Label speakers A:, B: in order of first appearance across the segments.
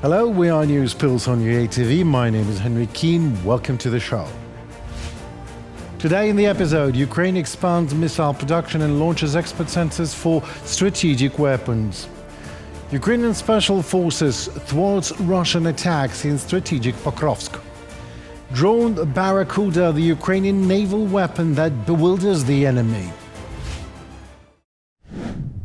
A: Hello, we are News Pulse on UATV. My name is Henry Keane. Welcome to the show. Today in the episode, Ukraine expands missile production and launches expert centers for strategic weapons. Ukrainian special forces thwarts Russian attacks in strategic Pokrovsk. Drone Barracuda, the Ukrainian naval weapon that bewilders the enemy.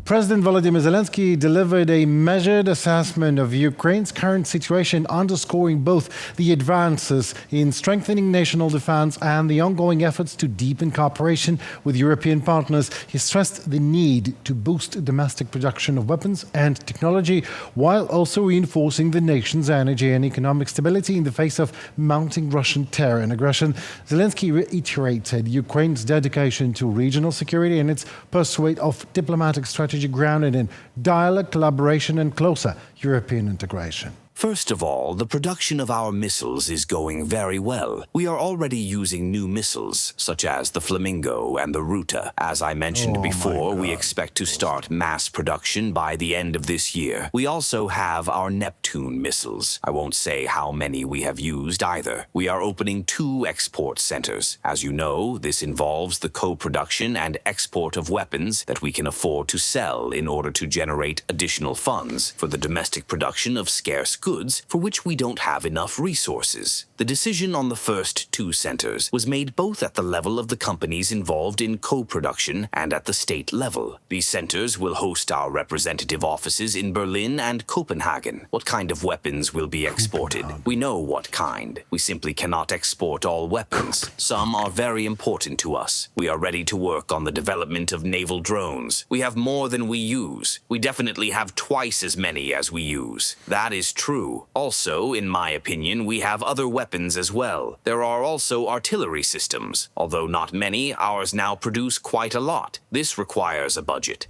A: President Volodymyr Zelensky delivered a measured assessment of Ukraine's current situation, underscoring both the advances in strengthening national defense and the ongoing efforts to deepen cooperation with European partners. He stressed the need to boost domestic production of weapons and technology, while also reinforcing the nation's energy and economic stability in the face of mounting Russian terror and aggression. Zelensky reiterated Ukraine's dedication to regional security and its pursuit of diplomatic strategy grounded in dialogue, collaboration and closer European integration.
B: First of all, the production of our missiles is going very well. We are already using new missiles, such as the Flamingo and the Ruta. As I mentioned before, we expect to start mass production by the end of this year. We also have our Neptune missiles. I won't say how many we have used either. We are opening 2 export centers. As you know, this involves the co-production and export of weapons that we can afford to sell in order to generate additional funds for the domestic production of scarce goods for which we don't have enough resources. The decision on the first 2 centers was made both at the level of the companies involved in co-production and at the state level. These centers will host our representative offices in Berlin and Copenhagen. What kind of weapons will be exported? We know what kind. We simply cannot export all weapons. Some are very important to us. We are ready to work on the development of naval drones. We have more than we use. We definitely have twice as many as we use. That is true. Also, in my opinion, we have other weapons as well. There are also artillery systems. Although not many, ours now produce quite a lot. This requires a budget.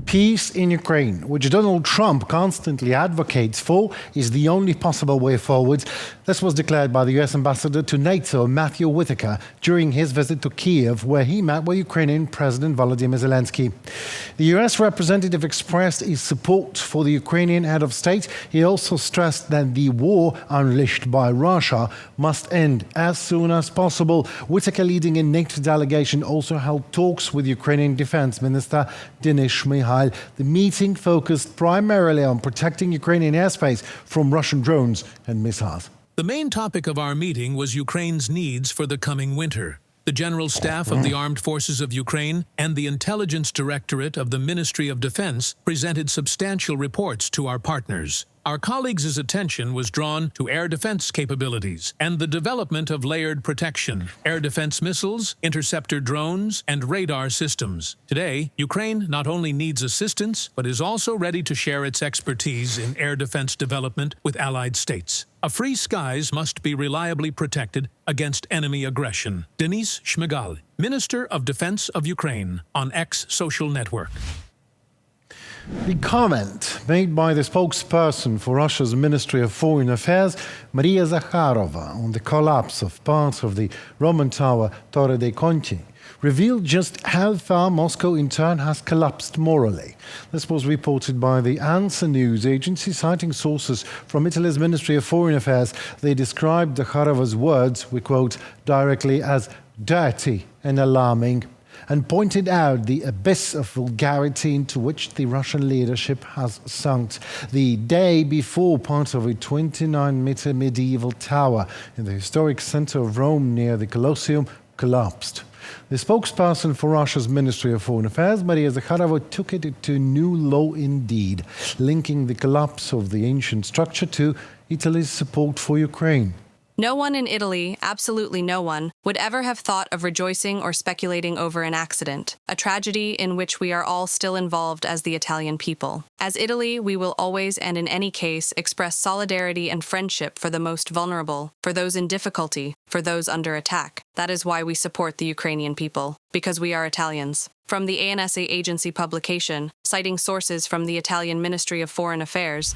A: Peace in Ukraine, which Donald Trump constantly advocates for, is the only possible way forward. This was declared by the US ambassador to NATO, Matthew Whitaker, during his visit to Kiev, where he met with Ukrainian President Volodymyr Zelensky. The US representative expressed his support for the Ukrainian head of state. He also stressed that the war unleashed by Russia must end as soon as possible. Whitaker, leading a NATO delegation, also held talks with Ukrainian Defense Minister Denis Shmyhal. The meeting focused primarily on protecting Ukrainian airspace from Russian drones and missiles.
C: The main topic of our meeting was Ukraine's needs for the coming winter. The General Staff of the Armed Forces of Ukraine and the Intelligence Directorate of the Ministry of Defense presented substantial reports to our partners. Our colleagues' attention was drawn to air defense capabilities and the development of layered protection, air defense missiles, interceptor drones, and radar systems. Today, Ukraine not only needs assistance, but is also ready to share its expertise in air defense development with allied states. A free skies must be reliably protected against enemy aggression. Denis Shmyhal, Minister of Defense of Ukraine, on X social network.
A: The comment made by the spokesperson for Russia's Ministry of Foreign Affairs, Maria Zakharova, on the collapse of parts of the Roman tower Torre dei Conti revealed just how far Moscow in turn has collapsed morally. This was reported by the ANSA news agency, citing sources from Italy's Ministry of Foreign Affairs. They described Zakharova's words, we quote, directly as dirty and alarming, and pointed out the abyss of vulgarity into which the Russian leadership has sunk. The day before, part of a 29-meter medieval tower in the historic center of Rome near the Colosseum collapsed. The spokesperson for Russia's Ministry of Foreign Affairs, Maria Zakharova, took it to new low indeed, linking the collapse of the ancient structure to Italy's support for Ukraine.
D: No one in Italy, absolutely no one, would ever have thought of rejoicing or speculating over an accident, a tragedy in which we are all still involved as the Italian people. As Italy, we will always and in any case express solidarity and friendship for the most vulnerable, for those in difficulty, for those under attack. That is why we support the Ukrainian people, because we are Italians. From the ANSA agency publication, citing sources from the Italian Ministry of Foreign Affairs,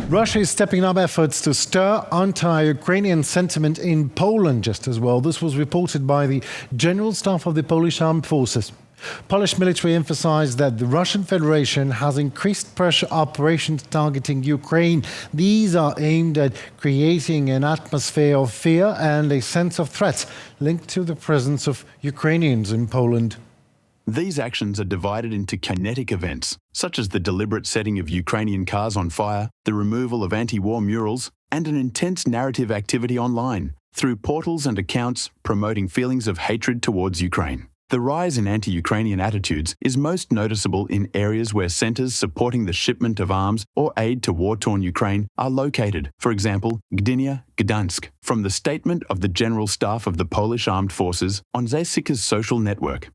A: Russia is stepping up efforts to stir anti-Ukrainian sentiment in Poland just as well. This was reported by the General Staff of the Polish Armed Forces. Polish military emphasized that the Russian Federation has increased pressure operations targeting Ukraine. These are aimed at creating an atmosphere of fear and a sense of threat linked to the presence of Ukrainians in Poland.
E: These actions are divided into kinetic events, such as the deliberate setting of Ukrainian cars on fire, the removal of anti-war murals, and an intense narrative activity online, through portals and accounts promoting feelings of hatred towards Ukraine. The rise in anti-Ukrainian attitudes is most noticeable in areas where centres supporting the shipment of arms or aid to war-torn Ukraine are located, for example, Gdynia, Gdansk, from the statement of the General Staff of the Polish Armed Forces on Zesika's social network.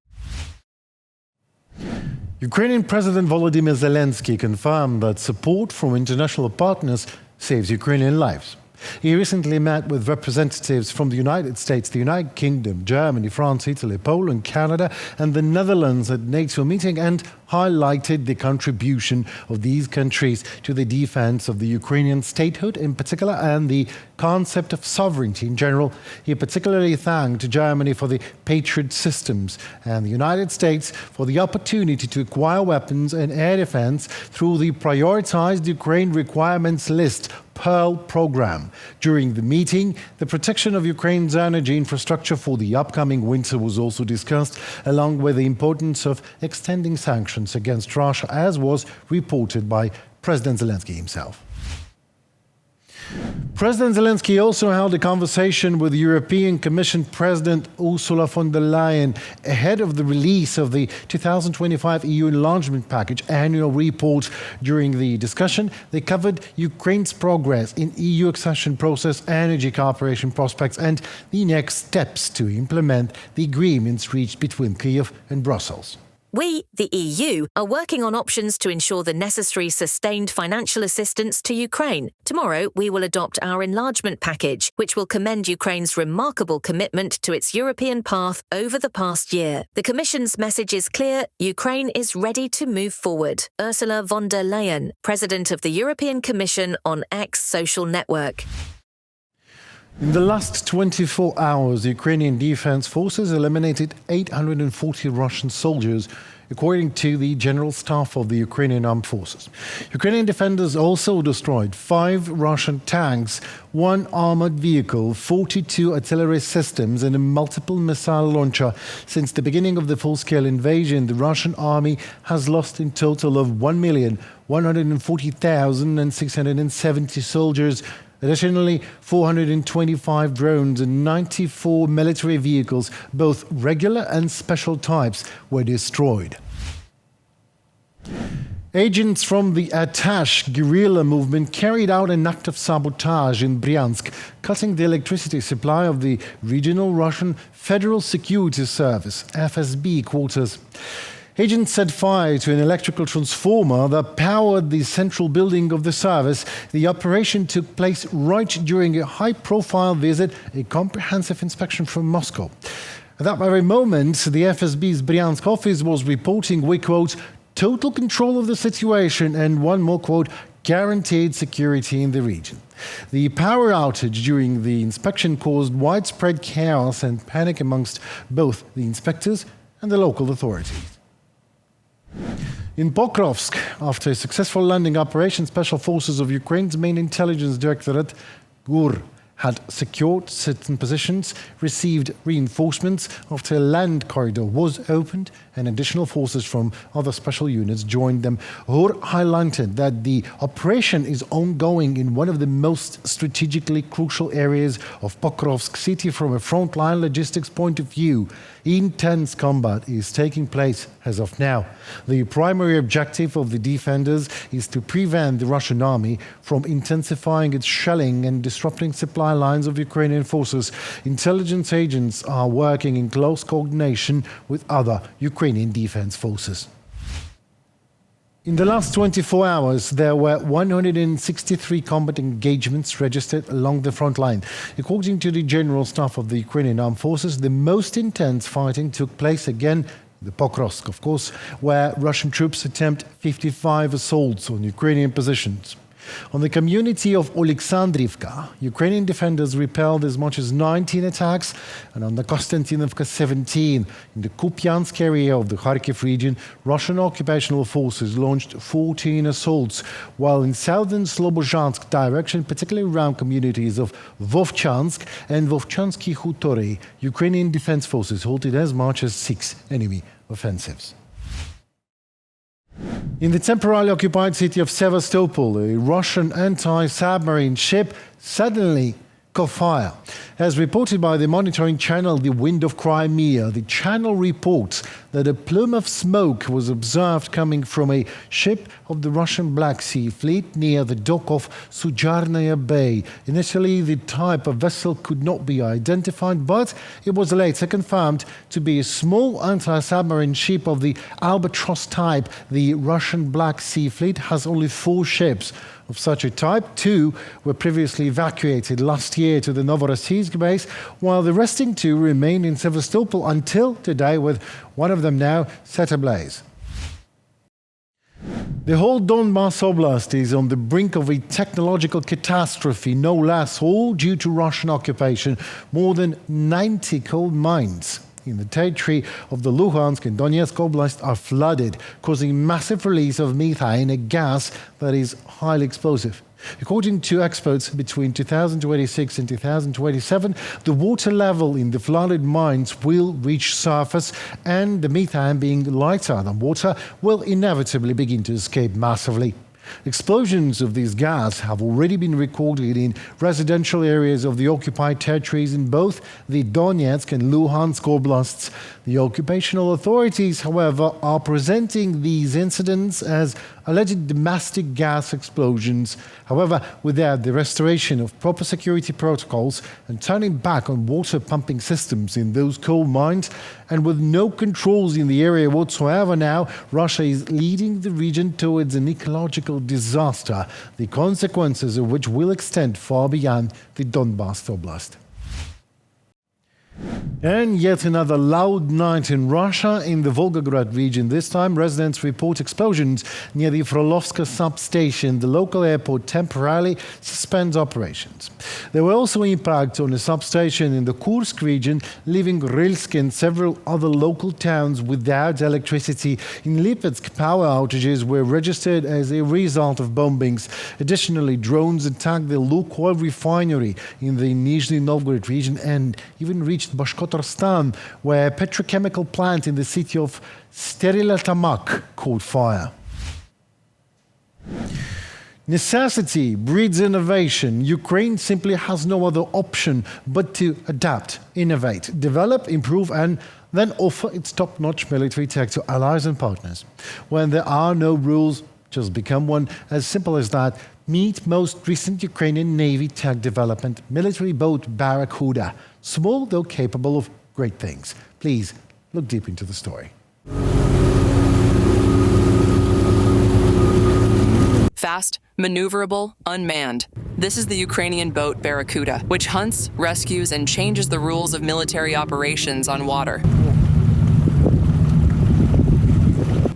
A: Ukrainian President Volodymyr Zelensky confirmed that support from international partners saves Ukrainian lives. He recently met with representatives from the United States, the United Kingdom, Germany, France, Italy, Poland, Canada, and the Netherlands at NATO meeting and highlighted the contribution of these countries to the defense of the Ukrainian statehood in particular and the concept of sovereignty in general. He particularly thanked Germany for the Patriot systems and the United States for the opportunity to acquire weapons and air defense through the prioritized Ukraine requirements list Pearl program. During the meeting, the protection of Ukraine's energy infrastructure for the upcoming winter was also discussed, along with the importance of extending sanctions against Russia, as was reported by President Zelensky himself. President Zelensky also held a conversation with European Commission President Ursula von der Leyen ahead of the release of the 2025 EU enlargement package annual report. During the discussion, they covered Ukraine's progress in EU accession process, energy cooperation prospects, and the next steps to implement the agreements reached between Kyiv and Brussels.
F: We, the EU, are working on options to ensure the necessary sustained financial assistance to Ukraine. Tomorrow, we will adopt our enlargement package, which will commend Ukraine's remarkable commitment to its European path over the past year. The Commission's message is clear: Ukraine is ready to move forward. Ursula von der Leyen, President of the European Commission on X social network.
A: In the last 24 hours, the Ukrainian Defense Forces eliminated 840 Russian soldiers, according to the General Staff of the Ukrainian Armed Forces. Ukrainian defenders also destroyed 5 Russian tanks, 1 armored vehicle, 42 artillery systems, and a multiple missile launcher. Since the beginning of the full-scale invasion, the Russian army has lost in total of 1,140,670 soldiers. Additionally, 425 drones and 94 military vehicles, both regular and special types, were destroyed. Agents from the Atash guerrilla movement carried out an act of sabotage in Bryansk, cutting the electricity supply of the regional Russian Federal Security Service, FSB, quarters. Agents set fire to an electrical transformer that powered the central building of the service. The operation took place right during a high-profile visit, a comprehensive inspection from Moscow. At that very moment, the FSB's Bryansk office was reporting, we quote, total control of the situation and one more quote, guaranteed security in the region. The power outage during the inspection caused widespread chaos and panic amongst both the inspectors and the local authorities. In Pokrovsk, after a successful landing operation, Special Forces of Ukraine's main intelligence directorate, GUR, had secured certain positions, received reinforcements after a land corridor was opened and additional forces from other special units joined them. GUR highlighted that the operation is ongoing in one of the most strategically crucial areas of Pokrovsk city from a frontline logistics point of view. Intense combat is taking place as of now. The primary objective of the defenders is to prevent the Russian army from intensifying its shelling and disrupting supply lines of Ukrainian forces. Intelligence agents are working in close coordination with other Ukrainian defense forces. In the last 24 hours, there were 163 combat engagements registered along the front line. According to the General Staff of the Ukrainian Armed Forces, the most intense fighting took place again the Pokrovsk, of course, where Russian troops attempt 55 assaults on Ukrainian positions. On the community of Oleksandrivka, Ukrainian defenders repelled as much as 19 attacks, and on the Konstantinovka 17. In the Kupiansk area of the Kharkiv region, Russian occupational forces launched 14 assaults, while in southern Slobozhansk direction, particularly around communities of Vovchansk and Vovchansky Hutory, Ukrainian defense forces halted as much as 6 enemy offensives. In the temporarily occupied city of Sevastopol, a Russian anti-submarine ship suddenly caught fire. As reported by the monitoring channel The Wind of Crimea, the channel reports that a plume of smoke was observed coming from a ship of the Russian Black Sea Fleet near the dock of Sujarnaya Bay. Initially, the type of vessel could not be identified, but it was later confirmed to be a small anti-submarine ship of the Albatross type. The Russian Black Sea Fleet has only 4 ships of such a type. 2 were previously evacuated last year to the Novorossiysk base, while the resting 2 remain in Sevastopol until today, with one of them now set ablaze. The whole Donbas Oblast is on the brink of a technological catastrophe, no less, all due to Russian occupation. More than 90 coal mines in the territory of the Luhansk and Donetsk Oblast are flooded, causing massive release of methane, a gas that is highly explosive. According to experts, between 2026 and 2027, the water level in the flooded mines will reach surface, and the methane, being lighter than water, will inevitably begin to escape massively. Explosions of this gas have already been recorded in residential areas of the occupied territories in both the Donetsk and Luhansk oblasts. The occupational authorities, however, are presenting these incidents as alleged domestic gas explosions. However, without the restoration of proper security protocols and turning back on water pumping systems in those coal mines, and with no controls in the area whatsoever now, Russia is leading the region towards an ecological disaster, the consequences of which will extend far beyond the Donbas Oblast. And yet another loud night in Russia, in the Volgograd region. This time, residents report explosions near the Frolovska substation. The local airport temporarily suspends operations. There were also impacts on a substation in the Kursk region, leaving Rylsk and several other local towns without electricity. In Lipetsk, power outages were registered as a result of bombings. Additionally, drones attacked the Lukoil refinery in the Nizhny Novgorod region and even reached Bashkortostan, where a petrochemical plant in the city of Sterilotamak caught fire. Necessity breeds innovation. Ukraine simply has no other option but to adapt, innovate, develop, improve, and then offer its top-notch military tech to allies and partners. When there are no rules, just become one. As simple as that. Meet most recent Ukrainian Navy tech development, military boat Barracuda. Small, though capable of great things. Please, look deep into the story.
G: Fast, maneuverable, unmanned. This is the Ukrainian boat Barracuda, which hunts, rescues, and changes the rules of military operations on water.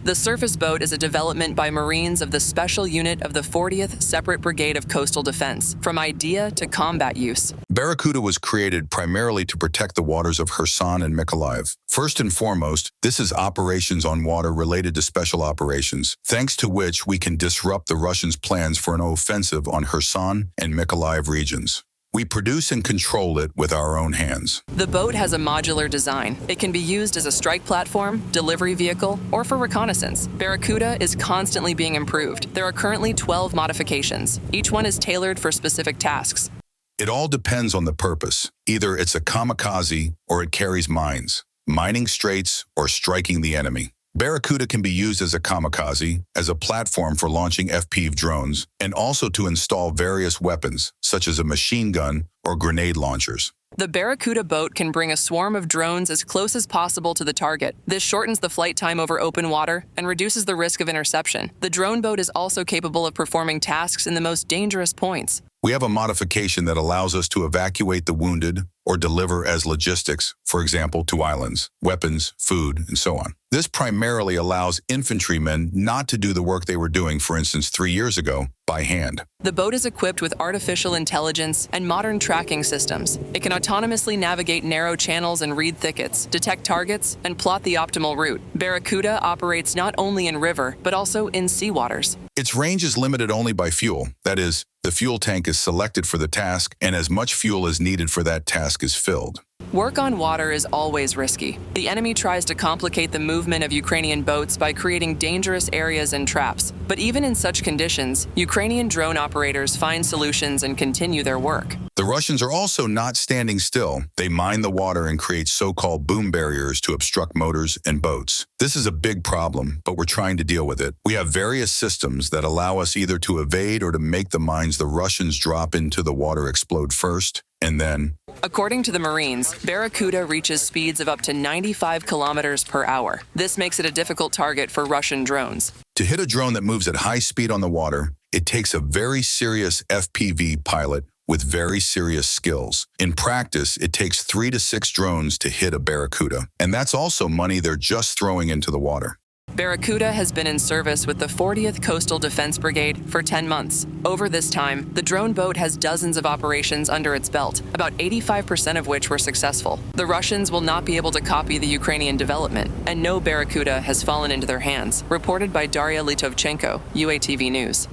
G: The surface boat is a development by Marines of the Special Unit of the 40th Separate Brigade of Coastal Defense, from idea to combat use.
H: Barracuda was created primarily to protect the waters of Kherson and Mykolaiv. First and foremost, this is operations on water related to special operations, thanks to which we can disrupt the Russians' plans for an offensive on Kherson and Mykolaiv regions. We produce and control it with our own hands.
G: The boat has a modular design. It can be used as a strike platform, delivery vehicle, or for reconnaissance. Barracuda is constantly being improved. There are currently 12 modifications. Each one is tailored for specific tasks.
H: It all depends on the purpose. Either it's a kamikaze or it carries mines, mining straits or striking the enemy. Barracuda can be used as a kamikaze, as a platform for launching FPV drones, and also to install various weapons, such as a machine gun or grenade launchers.
G: The Barracuda boat can bring a swarm of drones as close as possible to the target. This shortens the flight time over open water and reduces the risk of interception. The drone boat is also capable of performing tasks in the most dangerous points.
H: We have a modification that allows us to evacuate the wounded or deliver as logistics, for example, to islands, weapons, food, and so on. This primarily allows infantrymen not to do the work they were doing, for instance, 3 years ago, by hand.
G: The boat is equipped with artificial intelligence and modern tracking systems. It can autonomously navigate narrow channels and read thickets, detect targets, and plot the optimal route. Barracuda operates not only in river, but also in sea waters.
H: Its range is limited only by fuel. That is, the fuel tank is selected for the task, and as much fuel as needed for that task is filled.
G: Work on water is always risky. The enemy tries to complicate the movement of Ukrainian boats by creating dangerous areas and traps. But even in such conditions, Ukrainian drone operators find solutions and continue their work.
H: The Russians are also not standing still. They mine the water and create so-called boom barriers to obstruct motors and boats. This is a big problem, but we're trying to deal with it. We have various systems that allow us either to evade or to make the mines the Russians drop into the water explode first, and then...
G: According to the Marines, Barracuda reaches speeds of up to 95 kilometers per hour. This makes it a difficult target for Russian drones.
H: To hit a drone that moves at high speed on the water, it takes a very serious FPV pilot with very serious skills. In practice, it takes 3 to 6 drones to hit a Barracuda, and that's also money they're just throwing into the water.
G: Barracuda has been in service with the 40th Coastal Defense Brigade for 10 months. Over this time, the drone boat has dozens of operations under its belt, about 85% of which were successful. The Russians will not be able to copy the Ukrainian development, and no Barracuda has fallen into their hands, reported by Daria Litovchenko, UATV News.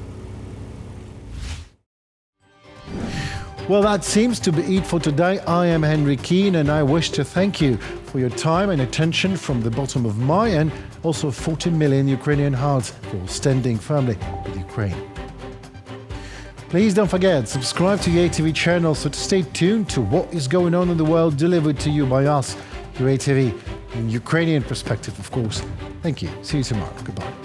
A: Well, that seems to be it for today. I am Henry Keane, and I wish to thank you for your time and attention from the bottom of my and also 40 million Ukrainian hearts for standing firmly with Ukraine. Please don't forget, subscribe to UATV channel so to stay tuned to what is going on in the world, delivered to you by us, UATV, in Ukrainian perspective, of course. Thank you. See you tomorrow. Goodbye.